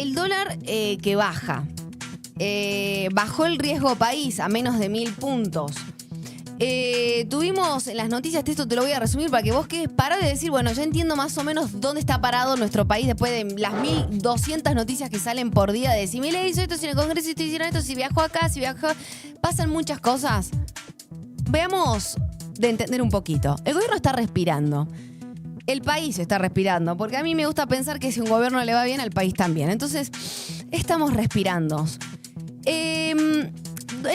El dólar que baja. Bajó el riesgo país a menos de 1000 puntos. Tuvimos en las noticias, esto te lo voy a resumir para que vos quedes parado de decir, bueno, ya entiendo más o menos dónde está parado nuestro país después de las 1200 noticias que salen por día de si Milei hizo esto, si en el Congreso hicieron esto, si viajó acá, si viajó... Pasan muchas cosas. Veamos de entender un poquito. El gobierno está respirando. El país está respirando, porque a mí me gusta pensar que si un gobierno le va bien, al país también. Entonces, estamos respirando. El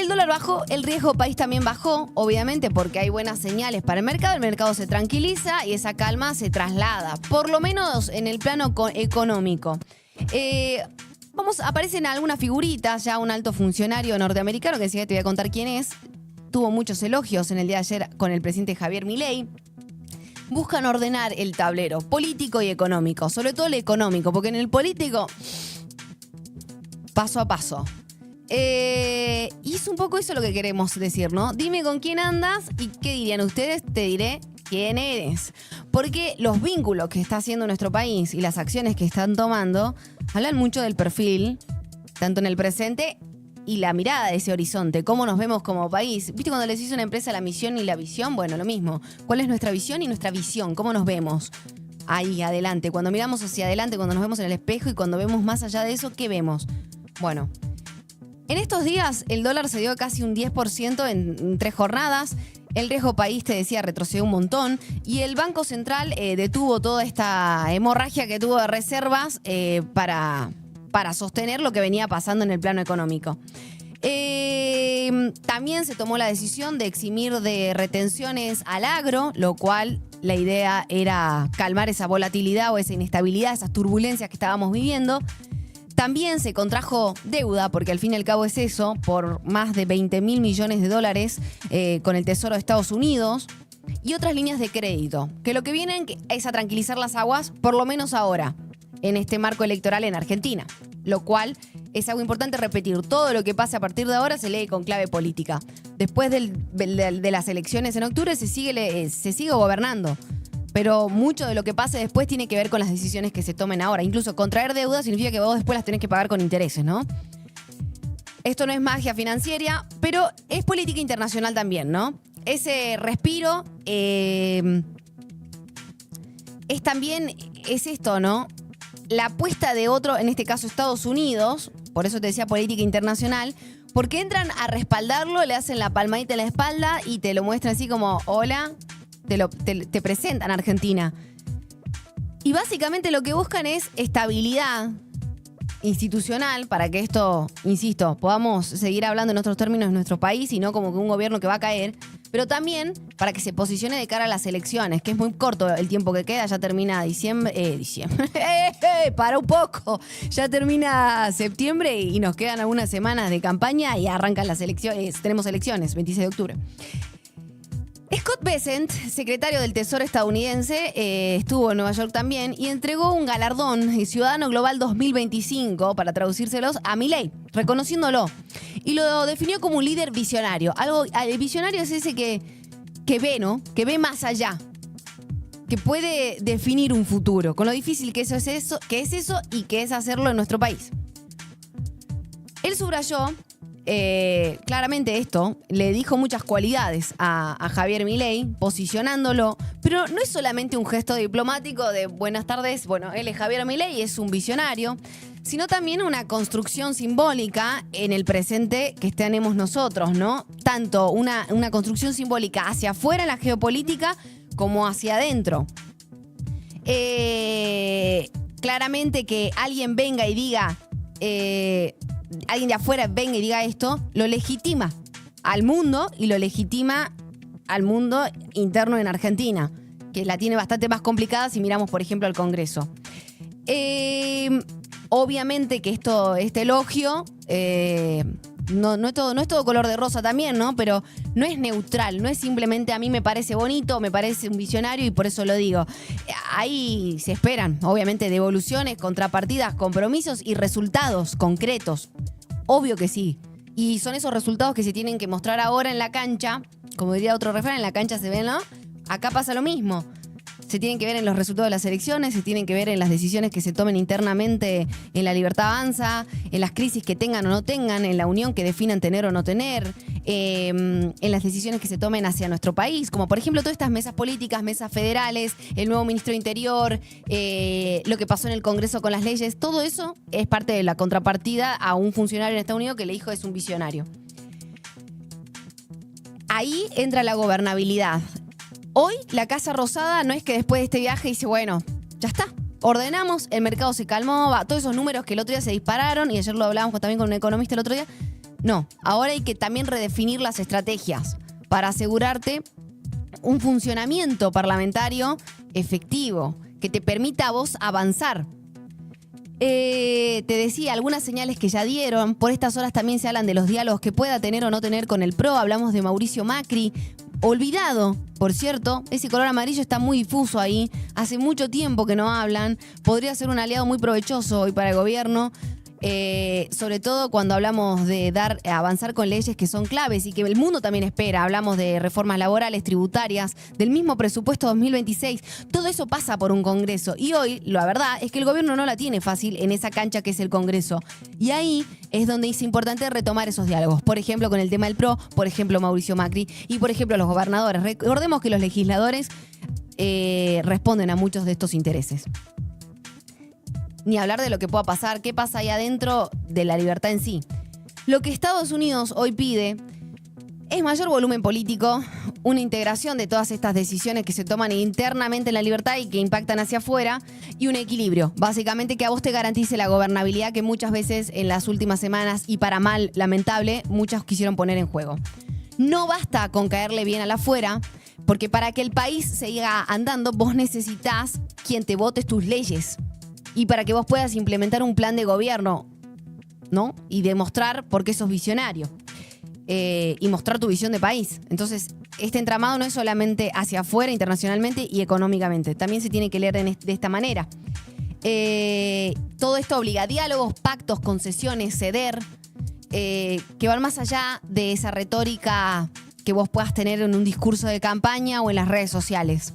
dólar bajó, el riesgo país también bajó, obviamente porque hay buenas señales para el mercado se tranquiliza y esa calma se traslada, por lo menos en el plano económico. Aparecen algunas figuritas, ya un alto funcionario norteamericano, que enseguida te voy a contar quién es, tuvo muchos elogios en el día de ayer con el presidente Javier Milei. Buscan ordenar el tablero político y económico, sobre todo el económico, porque en el político, paso a paso. Y es un poco eso lo que queremos decir, ¿no? Dime con quién andas y qué dirían ustedes, te diré quién eres. Porque los vínculos que está haciendo nuestro país y las acciones que están tomando hablan mucho del perfil, tanto en el presente y la mirada de ese horizonte, cómo nos vemos como país. ¿Viste cuando les dice a una empresa la misión y la visión? Bueno, lo mismo. ¿Cuál es nuestra visión y nuestra visión? ¿Cómo nos vemos? Ahí, adelante. Cuando miramos hacia adelante, cuando nos vemos en el espejo y cuando vemos más allá de eso, ¿qué vemos? Bueno, en estos días el dólar se dio casi un 10% en 3 jornadas. El riesgo país, te decía, retrocedió un montón. Y el Banco Central detuvo toda esta hemorragia que tuvo de reservas para sostener lo que venía pasando en el plano económico. También se tomó la decisión de eximir de retenciones al agro, lo cual la idea era calmar esa volatilidad o esa inestabilidad, esas turbulencias que estábamos viviendo. También se contrajo deuda, porque al fin y al cabo es eso, por más de 20.000 millones de dólares con el Tesoro de Estados Unidos y otras líneas de crédito, que lo que vienen es a tranquilizar las aguas, por lo menos ahora, en este marco electoral en Argentina. Lo cual es algo importante repetir. Todo lo que pase a partir de ahora se lee con clave política. Después de las elecciones en octubre se sigue gobernando. Pero mucho de lo que pase después tiene que ver con las decisiones que se tomen ahora. Incluso contraer deuda significa que vos después las tenés que pagar con intereses, ¿no? Esto no es magia financiera, pero es política internacional también, ¿no? Ese respiro es esto, ¿no? La apuesta de otro, en este caso Estados Unidos, por eso te decía política internacional, porque entran a respaldarlo, le hacen la palmadita en la espalda y te lo muestran así como, hola, te presentan a Argentina. Y básicamente lo que buscan es estabilidad institucional para que esto, insisto, podamos seguir hablando en otros términos de nuestro país y no como que un gobierno que va a caer, pero también para que se posicione de cara a las elecciones, que es muy corto el tiempo que queda, ya termina diciembre. Para un poco, ya termina septiembre y nos quedan algunas semanas de campaña y arrancan las elecciones, tenemos elecciones, 26 de octubre. Scott Bessent, secretario del Tesoro estadounidense, estuvo en Nueva York también y entregó un galardón Ciudadano Global 2025, para traducírselos, a Milei, reconociéndolo. Y lo definió como un líder visionario. El visionario es ese que ve, ¿no? Que ve más allá. Que puede definir un futuro, con lo difícil que es eso y que es hacerlo en nuestro país. Él subrayó claramente esto, le dijo muchas cualidades a Javier Milei, posicionándolo, pero no es solamente un gesto diplomático de buenas tardes, bueno, él es Javier Milei, es un visionario, sino también una construcción simbólica en el presente que tenemos nosotros, ¿no? Tanto una construcción simbólica hacia afuera en la geopolítica como hacia adentro. Claramente que alguien venga y diga... alguien de afuera venga y diga esto, lo legitima al mundo y lo legitima al mundo interno en Argentina, que la tiene bastante más complicada si miramos, por ejemplo, al Congreso. Obviamente que este elogio no es todo color de rosa también, ¿no? Pero no es neutral, no es simplemente a mí me parece bonito, me parece un visionario y por eso lo digo. Ahí se esperan, obviamente, devoluciones, contrapartidas, compromisos y resultados concretos. Obvio que sí. Y son esos resultados que se tienen que mostrar ahora en la cancha. Como diría otro refrán, en la cancha se ven, ¿no? Acá pasa lo mismo. se tienen que ver en los resultados de las elecciones, se tienen que ver en las decisiones que se tomen internamente en La Libertad Avanza, en las crisis que tengan o no tengan, en la unión que definan tener o no tener, en las decisiones que se tomen hacia nuestro país, como por ejemplo todas estas mesas políticas, mesas federales, el nuevo ministro de Interior, lo que pasó en el Congreso con las leyes, todo eso es parte de la contrapartida a un funcionario en Estados Unidos que le dijo es un visionario. Ahí entra la gobernabilidad. Hoy la Casa Rosada no es que después de este viaje dice, bueno, ya está, ordenamos, el mercado se calmó, todos esos números que el otro día se dispararon, y ayer lo hablábamos también con un economista el otro día. No, ahora hay que también redefinir las estrategias para asegurarte un funcionamiento parlamentario efectivo, que te permita a vos avanzar. Te decía, algunas señales que ya dieron, por estas horas también se hablan de los diálogos que pueda tener o no tener con el PRO, hablamos de Mauricio Macri, olvidado, por cierto, ese color amarillo está muy difuso ahí, hace mucho tiempo que no hablan, podría ser un aliado muy provechoso hoy para el gobierno, sobre todo cuando hablamos de avanzar con leyes que son claves y que el mundo también espera. Hablamos de reformas laborales, tributarias, del mismo presupuesto 2026. Todo eso pasa por un Congreso. Y hoy, la verdad, es que el gobierno no la tiene fácil en esa cancha que es el Congreso. Y ahí es donde es importante retomar esos diálogos. Por ejemplo, con el tema del PRO, por ejemplo, Mauricio Macri y, por ejemplo, los gobernadores. Recordemos que los legisladores responden a muchos de estos intereses. Ni hablar de lo que pueda pasar, qué pasa ahí adentro de la libertad en sí. Lo que Estados Unidos hoy pide es mayor volumen político, una integración de todas estas decisiones que se toman internamente en la libertad y que impactan hacia afuera, y un equilibrio. Básicamente que a vos te garantice la gobernabilidad que muchas veces en las últimas semanas, y para mal, lamentable, muchos quisieron poner en juego. No basta con caerle bien al afuera, porque para que el país siga andando, vos necesitás quien te vote tus leyes. Y para que vos puedas implementar un plan de gobierno, ¿no? Y demostrar por qué sos visionario. Y mostrar tu visión de país. Entonces, este entramado no es solamente hacia afuera, internacionalmente y económicamente. También se tiene que leer de esta manera. Todo esto obliga a diálogos, pactos, concesiones, ceder, que van más allá de esa retórica que vos puedas tener en un discurso de campaña o en las redes sociales.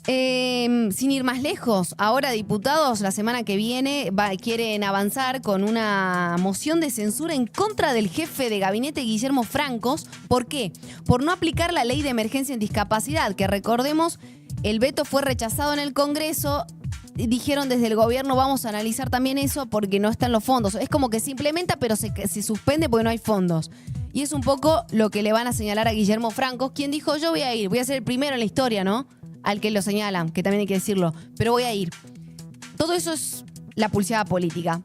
Sin ir más lejos, ahora diputados la semana que viene quieren avanzar con una moción de censura en contra del jefe de gabinete Guillermo Francos. ¿Por qué? Por no aplicar la ley de emergencia en discapacidad, que recordemos, el veto fue rechazado en el Congreso. Dijeron desde el gobierno, vamos a analizar también eso porque no están los fondos. Es como que se implementa pero se suspende porque no hay fondos. Y es un poco lo que le van a señalar a Guillermo Francos, quien dijo, yo voy a ir, voy a ser el primero en la historia, ¿no? Al que lo señalan, que también hay que decirlo, pero voy a ir. Todo eso es la pulseada política.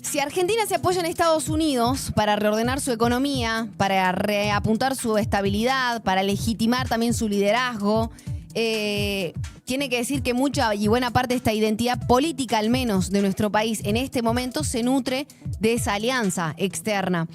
Si Argentina se apoya en Estados Unidos para reordenar su economía, para reapuntar su estabilidad, para legitimar también su liderazgo, tiene que decir que mucha y buena parte de esta identidad política, al menos de nuestro país en este momento, se nutre de esa alianza externa.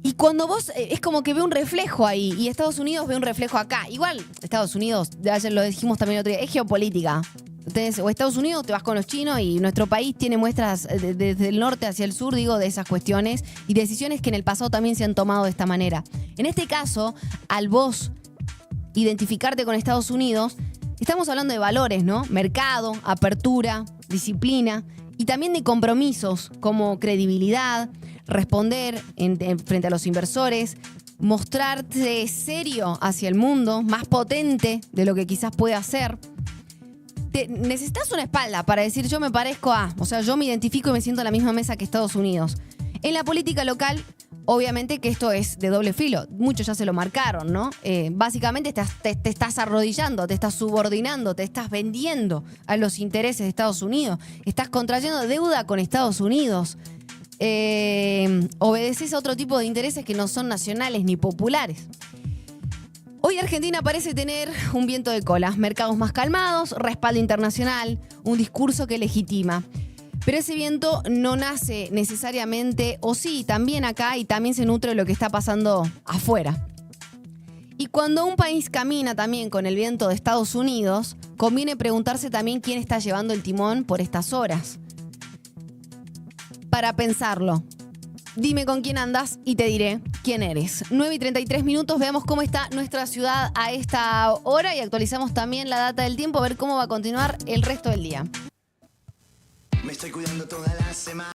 Y cuando vos, es como que ve un reflejo ahí, y Estados Unidos ve un reflejo acá. Igual, Estados Unidos, ayer lo dijimos también el otro día, es geopolítica. Entonces, o Estados Unidos te vas con los chinos, y nuestro país tiene muestras desde el norte hacia el sur, digo, de esas cuestiones y decisiones que en el pasado también se han tomado de esta manera. En este caso, al vos identificarte con Estados Unidos, estamos hablando de valores, ¿no? Mercado, apertura, disciplina, y también de compromisos como credibilidad, responder frente a los inversores, mostrarte serio hacia el mundo, más potente de lo que quizás puede hacer. Necesitas una espalda para decir yo me parezco a, o sea, yo me identifico y me siento en la misma mesa que Estados Unidos. En la política local, obviamente que esto es de doble filo. Muchos ya se lo marcaron, ¿no? Básicamente te estás arrodillando, te estás subordinando, te estás vendiendo a los intereses de Estados Unidos. Estás contrayendo deuda con Estados Unidos. Obedeces a otro tipo de intereses que no son nacionales ni populares. Hoy Argentina parece tener un viento de cola, mercados más calmados, respaldo internacional, un discurso que legitima. Pero ese viento no nace necesariamente, o sí, también acá, y también se nutre de lo que está pasando afuera. Y cuando un país camina también con el viento de Estados Unidos, conviene preguntarse también quién está llevando el timón por estas horas. Para pensarlo, dime con quién andas y te diré quién eres. 9:33, veamos cómo está nuestra ciudad a esta hora y actualizamos también la data del tiempo, a ver cómo va a continuar el resto del día. Me estoy cuidando toda la semana.